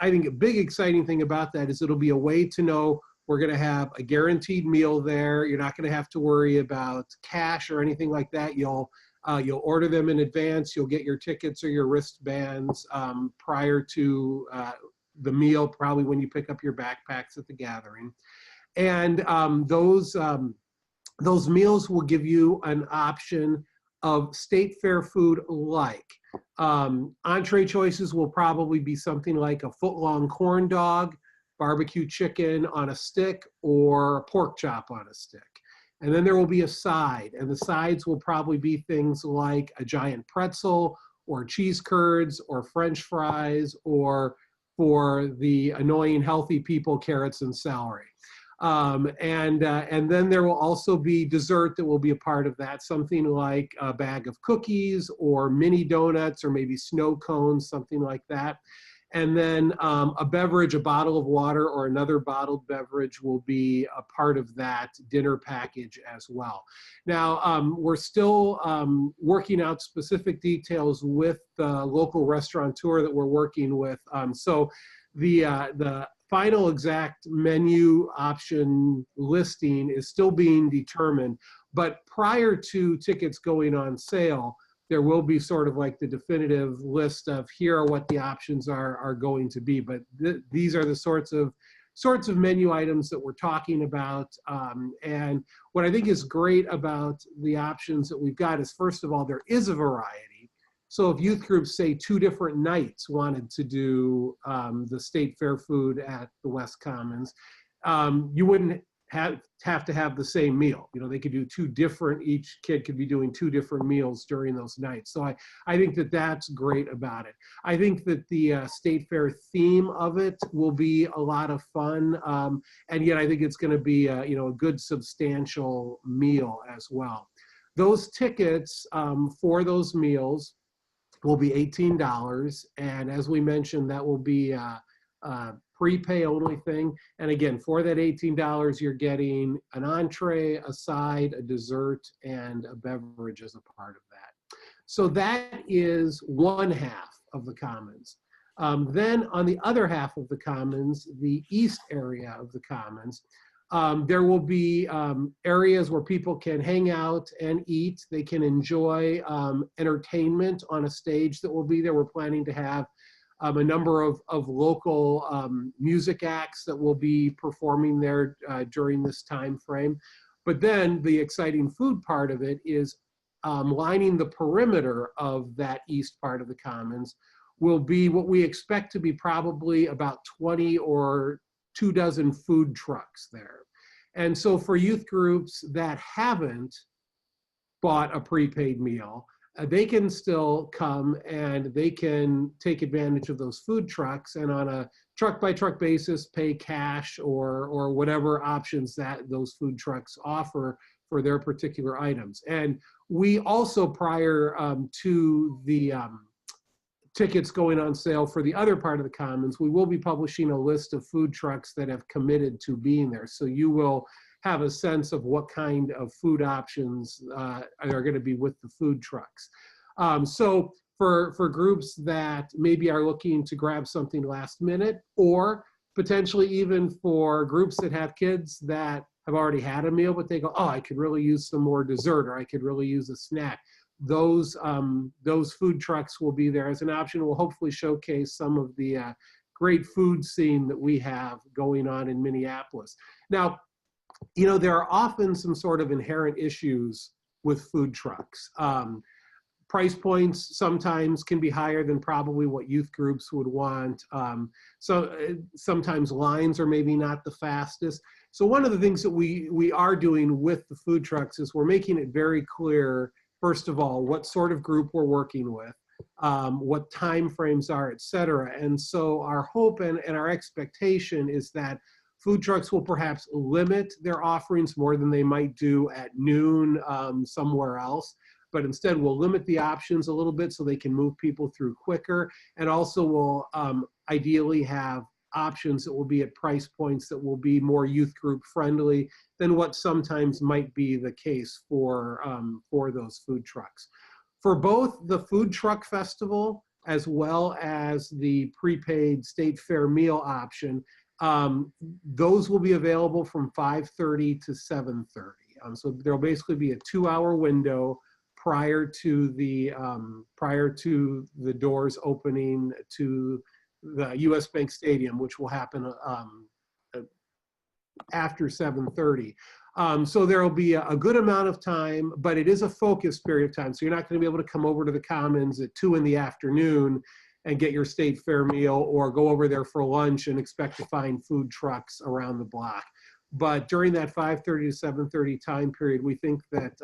think a big exciting thing about that is it'll be a way to know we're going to have a guaranteed meal there. You're not going to have to worry about cash or anything like that. You'll order them in advance. You'll get your tickets or your wristbands prior to the meal, probably when you pick up your backpacks at the gathering. And those meals will give you an option of state fair food like. Entree choices will probably be something like a foot-long corn dog, barbecue chicken on a stick, or a pork chop on a stick. And then there will be a side, and the sides will probably be things like a giant pretzel or cheese curds or French fries, or for the annoying healthy people, carrots and celery. And then there will also be dessert that will be a part of that, something like a bag of cookies or mini donuts or maybe snow cones, something like that. And then a beverage, a bottle of water or another bottled beverage will be a part of that dinner package as well. Now, we're still working out specific details with the local restaurateur that we're working with. So the final exact menu option listing is still being determined, but prior to tickets going on sale, there will be sort of like the definitive list of here are what the options are going to be. But these are the sorts of menu items that we're talking about. And what I think is great about the options that we've got is, first of all, there is a variety. So if youth groups, say 2 different nights, wanted to do the state fair food at the West Commons, you wouldn't have to have the same meal. You know, they could do 2 different, each kid could be doing 2 different meals during those nights. So I think that that's great about it. I think that the state fair theme of it will be a lot of fun. And yet I think it's going to be a, you know, a good substantial meal as well. Those tickets for those meals will be $18. And as we mentioned, that will be a prepay only thing. And again, for that $18, you're getting an entree, a side, a dessert, and a beverage as a part of that. So that is one half of the Commons. Then on the other half of the Commons, the east area of the Commons, there will be areas where people can hang out and eat. They can enjoy entertainment on a stage that will be there. We're planning to have a number of local music acts that will be performing there during this time frame. But then the exciting food part of it is lining the perimeter of that east part of the Commons will be what we expect to be probably about 20 or 24 food trucks there. And so for youth groups that haven't bought a prepaid meal, they can still come and they can take advantage of those food trucks, and on a truck by truck basis pay cash or whatever options that those food trucks offer for their particular items. And we also, prior to the tickets going on sale for the other part of the Commons, we will be publishing a list of food trucks that have committed to being there. So you will have a sense of what kind of food options are going to be with the food trucks. So for groups that maybe are looking to grab something last minute, or potentially even for groups that have kids that have already had a meal, but they go, oh, I could really use some more dessert, or I could really use a snack. Those food trucks will be there as an option. We'll hopefully showcase some of the great food scene that we have going on in Minneapolis. Now, you know, there are often some sort of inherent issues with food trucks. Price points sometimes can be higher than probably what youth groups would want. So sometimes lines are maybe not the fastest. So one of the things that we are doing with the food trucks is we're making it very clear, first of all, what sort of group we're working with, what time frames are, et cetera. And so our hope and our expectation is that food trucks will perhaps limit their offerings more than they might do at noon somewhere else, but instead we'll limit the options a little bit so they can move people through quicker, and also will ideally have options that will be at price points that will be more youth group friendly than what sometimes might be the case for those food trucks. For both the food truck festival as well as the prepaid state fair meal option, those will be available from 5:30 to 7:30. So there'll basically be a 2-hour window prior to the doors opening to the US Bank Stadium, which will happen after 7:30. So there will be a good amount of time, but it is a focused period of time. So you're not going to be able to come over to the Commons at 2 in the afternoon and get your state fair meal, or go over there for lunch and expect to find food trucks around the block. But during that 5:30 to 7:30 time period, we think that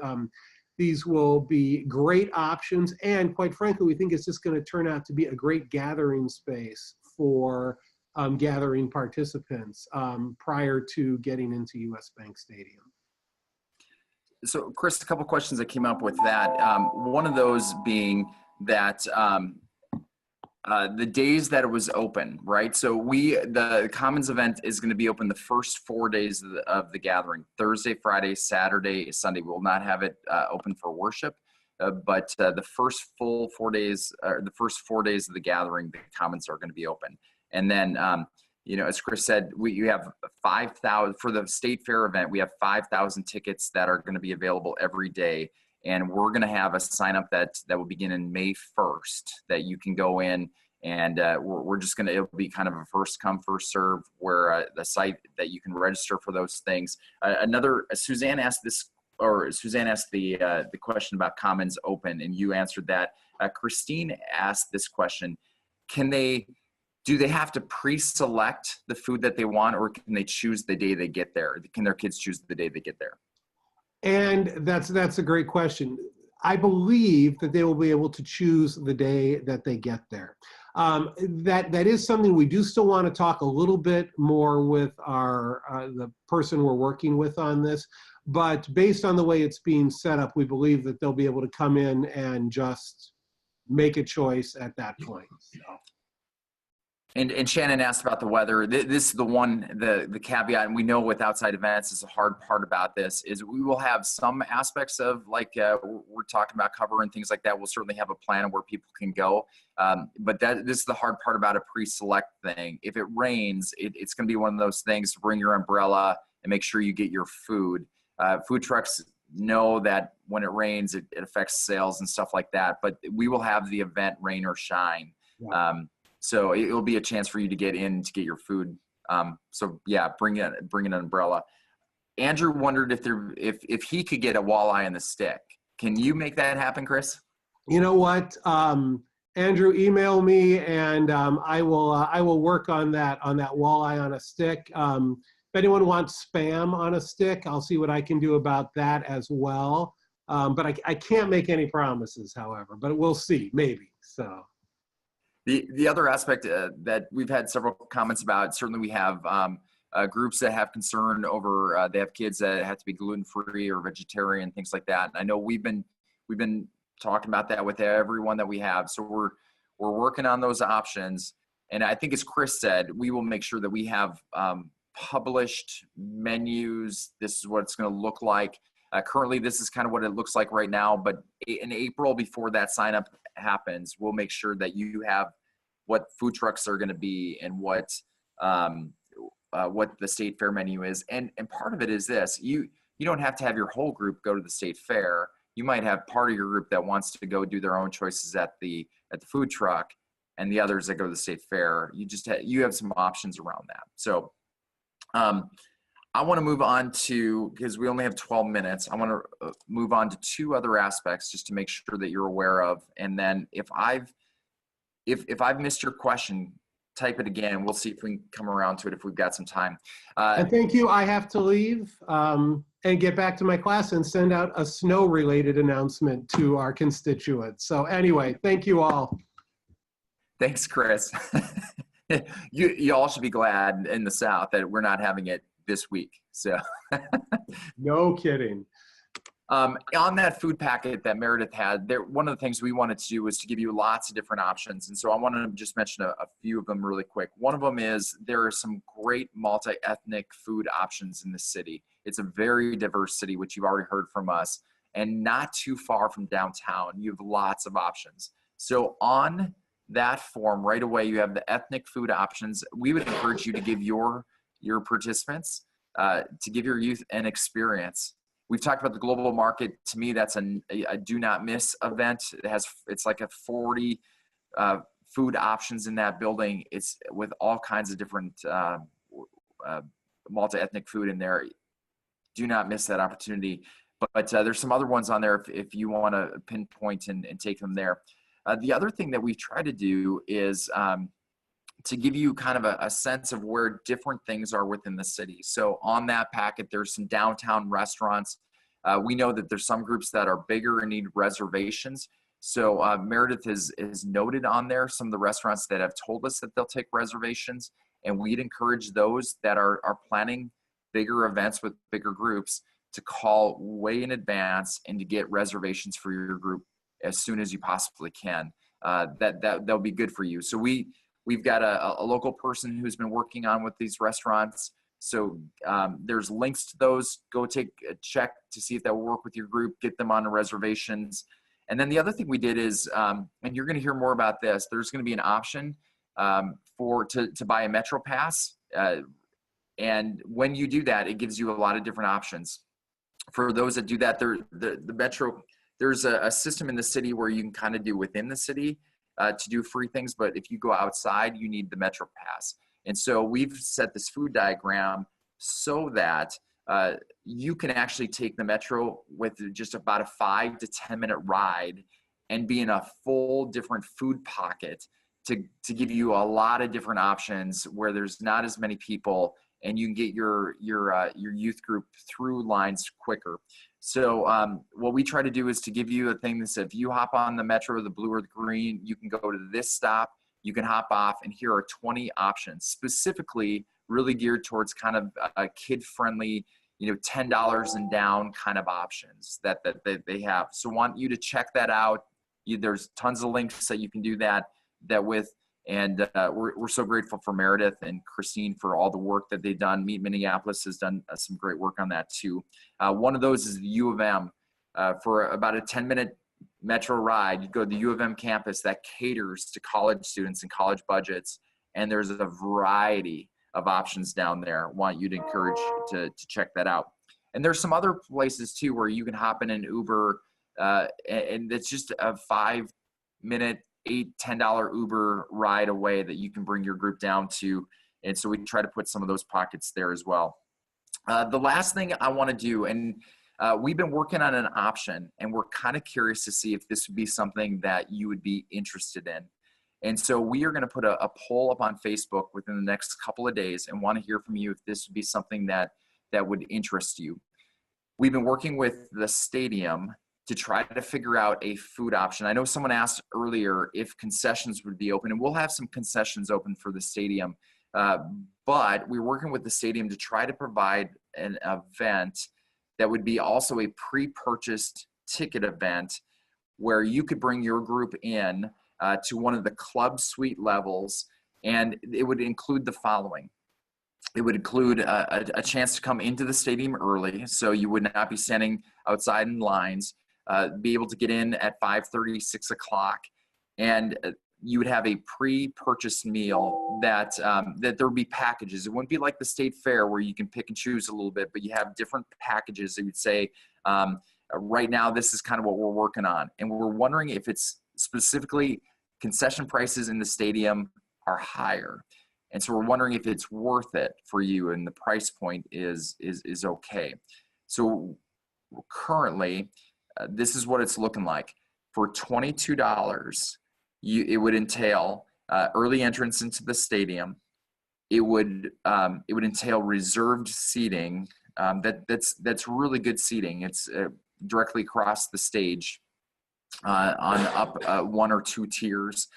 these will be great options. And quite frankly, we think it's just going to turn out to be a great gathering space for gathering participants prior to getting into US Bank Stadium. So Chris, a couple questions that came up with that. One of those being that the days that it was open, right? So the Commons event is going to be open the first 4 days of the gathering: Thursday, Friday, Saturday, Sunday. We will not have it open for worship, but the first full 4 days, or the first 4 days of the gathering, the Commons are going to be open. And then, you know, as Chris said, you have 5,000 for the state fair event. We have 5,000 tickets that are going to be available every day. And we're going to have a sign up that will begin in May 1st that you can go in, and we're just going to, it'll be kind of a first come, first serve, where the site that you can register for those things. Suzanne asked the question about Commons open, and you answered that. Christine asked this question: do they have to pre-select the food that they want, or can they choose the day they get there? Can their kids choose the day they get there? And that's a great question. I believe that they will be able to choose the day that they get there. That is something we do still want to talk a little bit more with the person we're working with on this. But based on the way it's being set up, we believe that they'll be able to come in and just make a choice at that point. So. And Shannon asked about the weather. This is the caveat, and we know with outside events is the hard part about this is we will have some aspects of like we're talking about cover and things like that. We'll certainly have a plan of where people can go. But this is the hard part about a pre-select thing. If it rains, it's going to be one of those things to bring your umbrella and make sure you get your food. Food trucks know that when it rains, it affects sales and stuff like that. But we will have the event rain or shine. Yeah. So it'll be a chance for you to get in to get your food. So yeah, bring an umbrella. Andrew wondered if he could get a walleye on the stick. Can you make that happen, Chris? You know what, Andrew, email me and I will work on that walleye on a stick. If anyone wants spam on a stick, I'll see what I can do about that as well. But I can't make any promises, however. But we'll see, maybe. So. The other aspect that we've had several comments about, certainly we have groups that have concern over they have kids that have to be gluten-free or vegetarian, things like that. And I know we've been talking about that with everyone that we have. So we're working on those options. And I think as Chris said, we will make sure that we have published menus. This is what it's going to look like. Currently, this is kind of what it looks like right now, but in April, before that sign up happens, we'll make sure that you have what food trucks are going to be and what the state fair menu is. And part of it is this: you don't have to have your whole group go to the state fair. You might have part of your group that wants to go do their own choices at the food truck, and the others that go to the state fair. You have some options around that. So. I want to move on to, because we only have 12 minutes, I want to move on to two other aspects just to make sure that you're aware of. And then if I've missed your question, type it again. We'll see if we can come around to it if we've got some time. And thank you. I have to leave and get back to my class and send out a snow-related announcement to our constituents. So anyway, thank you all. Thanks, Chris. You all should be glad in the South that we're not having it this week. So no kidding. On that food packet that Meredith had, one of the things we wanted to do was to give you lots of different options. And so I want to just mention a few of them really quick. One of them is there are some great multi-ethnic food options in the city. It's a very diverse city, which you've already heard from us, and not too far from downtown. You have lots of options. So on that form right away, you have the ethnic food options. We would encourage you to give your participants, to give your youth an experience. We've talked about the global market. To me, that's a do not miss event. It's like a 40 food options in that building. It's with all kinds of different multi-ethnic food in there. Do not miss that opportunity. But there's some other ones on there if you want to pinpoint and take them there. The other thing that we've tried to do is to give you kind of a sense of where different things are within the city. So on that packet, there's some downtown restaurants. We know that there's some groups that are bigger and need reservations. So Meredith has noted on there some of the restaurants that have told us that they'll take reservations, and we'd encourage those that are planning bigger events with bigger groups to call way in advance and to get reservations for your group as soon as you possibly can. That'll be good for you. So we've got a local person who's been working on with these restaurants. So there's links to those. Go take a check to see if that will work with your group, get them on the reservations. And then the other thing we did is, and you're going to hear more about this, there's going to be an option to buy a Metro Pass. And when you do that, it gives you a lot of different options. For those that do that, the Metro, there's a system in the city where you can kind of do within the city to do free things, but if you go outside, you need the Metro Pass. And so we've set this food diagram so that you can actually take the Metro with just about a 5 to 10 minute ride and be in a full different food pocket to give you a lot of different options where there's not as many people, and you can get your youth group through lines quicker. So what we try to do is to give you a thing that says, if you hop on the Metro, the blue or the green, you can go to this stop, you can hop off, and here are 20 options, specifically really geared towards kind of a kid-friendly, $10 and down kind of options that they have. So want you to check that out. There's tons of links that you can do that with. And we're so grateful for Meredith and Christine for all the work that they've done. Meet Minneapolis has done some great work on that too. One of those is the U of M. For about a 10-minute Metro ride, you go to the U of M campus that caters to college students and college budgets. And there's a variety of options down there. Want you to encourage to check that out. And there's some other places too where you can hop in an Uber, and it's just a 5-minute, $8-10 Uber ride away that you can bring your group down to. And so we try to put some of those pockets there as well. The last thing I want to do, and we've been working on an option, and we're kind of curious to see if this would be something that you would be interested in. And so we are going to put a poll up on Facebook within the next couple of days and want to hear from you if this would be something that would interest you. We've been working with the stadium to try to figure out a food option. I know someone asked earlier if concessions would be open, and we'll have some concessions open for the stadium. But we're working with the stadium to try to provide an event that would be also a pre-purchased ticket event where you could bring your group in to one of the club suite levels, and it would include the following. It would include a chance to come into the stadium early, so you would not be standing outside in lines, be able to get in at 5:30, 6 o'clock, and you would have a pre-purchased meal that there would be packages. It wouldn't be like the state fair where you can pick and choose a little bit, but you have different packages that you'd say, right now, this is kind of what we're working on. And we're wondering if it's specifically concession prices in the stadium are higher. And so we're wondering if it's worth it for you and the price point is okay. So currently, this is what it's looking like. For $22, it would entail early entrance into the stadium. It would entail reserved seating. That's really good seating. It's directly across the stage on up 1 or 2 tiers.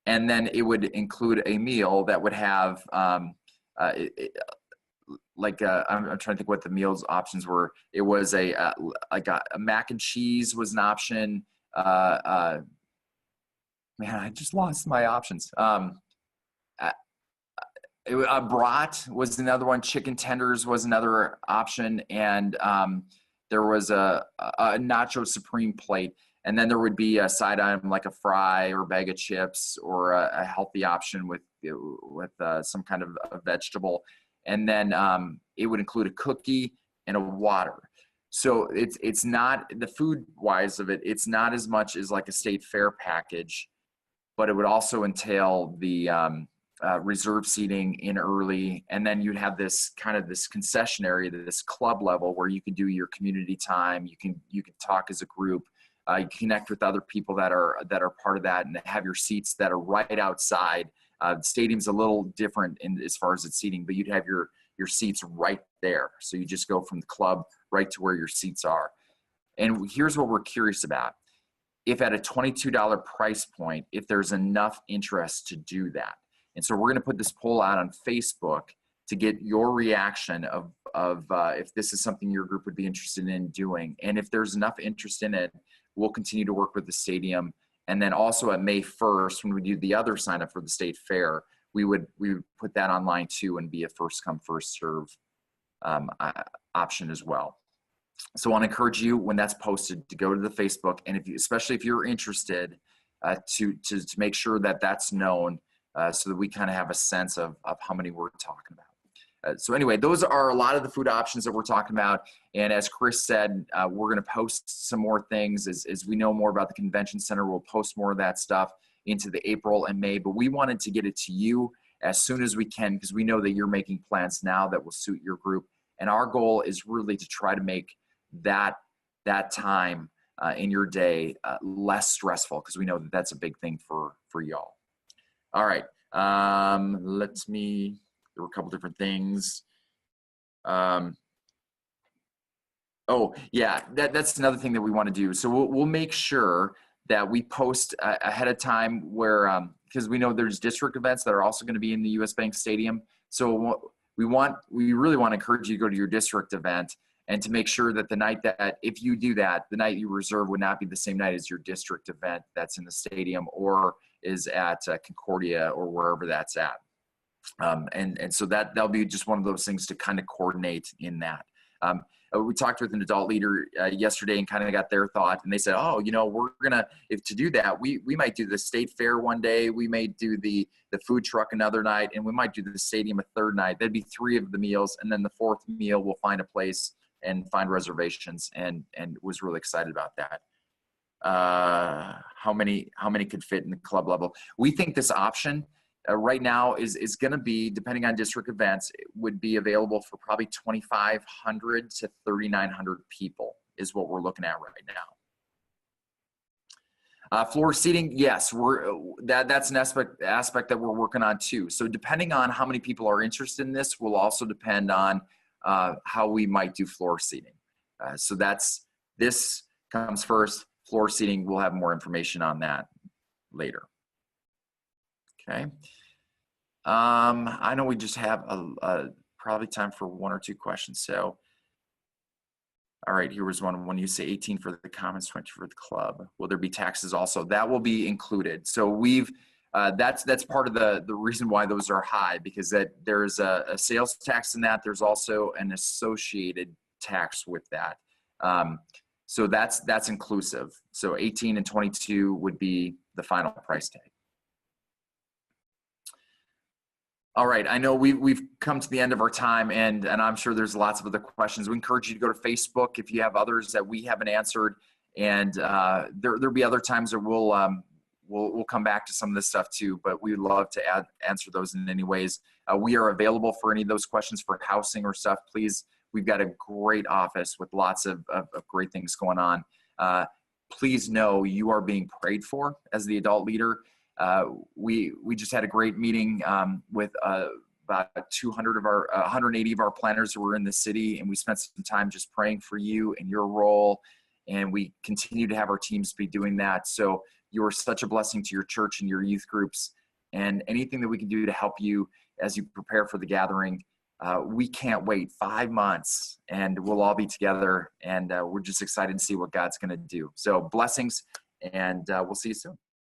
And then it would include a meal that would have I'm trying to think what the meals options were. It was a mac and cheese was an option. Man, I just lost my options. A brat was another one. Chicken tenders was another option, and there was a nacho supreme plate. And then there would be a side item like a fry or a bag of chips or a healthy option with some kind of a vegetable. And then it would include a cookie and a water. So it's not, the food wise of it, it's not as much as like a state fair package, but it would also entail the reserve seating in early. And then you'd have this kind of this concession area, this club level where you can do your community time. You can talk as a group. You connect with other people that are part of that, and have your seats that are right outside. The stadium's a little different as far as its seating, but you'd have your seats right there. So you just go from the club right to where your seats are. And here's what we're curious about. If at a $22 price point, if there's enough interest to do that. And so we're going to put this poll out on Facebook to get your reaction of if this is something your group would be interested in doing. And if there's enough interest in it, we'll continue to work with the stadium. And then also at May 1st, when we do the other sign up for the state fair, we would put that online too and be a first come, first serve option as well. So I want to encourage you when that's posted to go to the Facebook, and especially if you're interested, to make sure that that's known, so that we kind of have a sense of how many we're talking about. So anyway, those are a lot of the food options that we're talking about. And as Chris said, we're going to post some more things as we know more about the convention center. We'll post more of that stuff into the April and May, but we wanted to get it to you as soon as we can, because we know that you're making plans now that will suit your group. And our goal is really to try to make that time in your day less stressful, because we know that that's a big thing for y'all. All right. There were a couple different things. Oh yeah, that's another thing that we want to do. So we'll make sure that we post ahead of time where, because we know there's district events that are also going to be in the US Bank Stadium. So we really want to encourage you to go to your district event, and to make sure that the night that, if you do that, the night you reserve would not be the same night as your district event that's in the stadium or is at Concordia or wherever that's at. And so that'll be just one of those things to kind of coordinate in that. We talked with an adult leader yesterday and kind of got their thought, and they said, oh, we're gonna, if to do that, we might do the state fair one day, we may do the food truck another night, and we might do the stadium a third night. That'd be 3 of the meals, and then the 4th meal we'll find a place and find reservations, and was really excited about that. How many could fit in the club level? We think this option right now is going to be, depending on district events, it would be available for probably 2,500 to 3,900 people is what we're looking at right now. Floor seating, yes, that's an aspect that we're working on too. So depending on how many people are interested in this will also depend on how we might do floor seating. So this comes first. Floor seating, we'll have more information on that later. Okay. I know we just have probably time for 1 or 2 questions. So, all right, here was one. When you say 18 for the commons, 20 for the club, will there be taxes also? That will be included. So that's part of the reason why those are high, because there's a sales tax in that. There's also an associated tax with that. So that's inclusive. So 18 and 22 would be the final price tag. All right, I know we've come to the end of our time, and I'm sure there's lots of other questions. We encourage you to go to Facebook if you have others that we haven't answered, and there'll be other times that we'll come back to some of this stuff too, but we'd love to answer those in any ways. We are available for any of those questions for housing or stuff. Please, we've got a great office with lots of great things going on. Please know you are being prayed for as the adult leader. We just had a great meeting with about 180 of our planners who were in the city, and we spent some time just praying for you and your role, and we continue to have our teams be doing that. So you are such a blessing to your church and your youth groups, and anything that we can do to help you as you prepare for the gathering, we can't wait. 5 months and we'll all be together, and we're just excited to see what God's going to do. So blessings, and we'll see you soon.